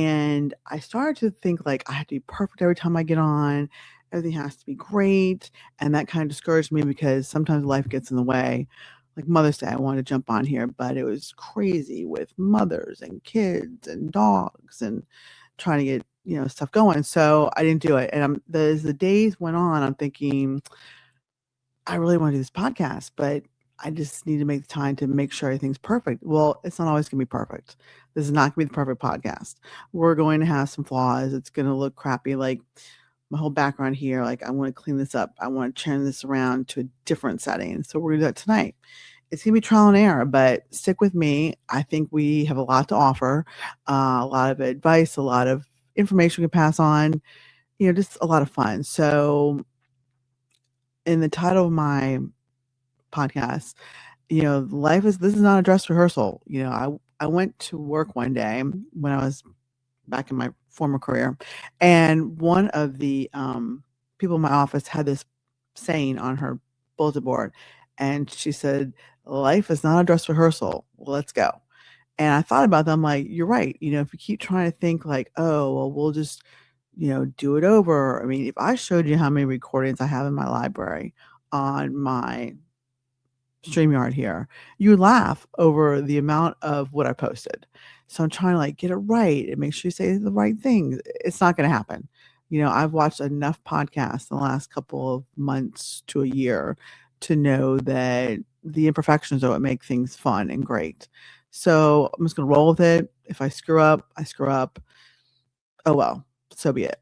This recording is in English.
And I started to think like I have to be perfect every time I get on. Everything has to be great. And that kind of discouraged me because sometimes life gets in the way. Like Mother's Day, I wanted to jump on here, but it was crazy with mothers and kids and dogs and trying to get, stuff going. So I didn't do it. And as the days went on, I'm thinking, I really want to do this podcast, but I just need to make the time to make sure everything's perfect. Well, it's not always going to be perfect. This is not going to be the perfect podcast. We're going to have some flaws. It's going to look crappy. Like my whole background here, like I want to clean this up. I want to turn this around to a different setting. So we're going to do that tonight. It's going to be trial and error, but stick with me. I think we have a lot to offer, a lot of advice, a lot of information we can pass on, just a lot of fun. So in the title of my podcast, this is not a dress rehearsal. I went to work one day when I was back in my former career, and one of the people in my office had this saying on her bulletin board, and she said, "Life is not a dress rehearsal. Let's go." And I thought about that. I'm like, you're right. If you keep trying to think like, oh, well, we'll just, do it over. I mean, if I showed you how many recordings I have in my library on my StreamYard here, you laugh over the amount of what I posted. So I'm trying to like get it right and make sure you say the right things. It's not going to happen. I've watched enough podcasts in the last couple of months to a year to know that the imperfections are what make things fun and great. So I'm just going to roll with it. If I screw up, I screw up. Oh well, so be it.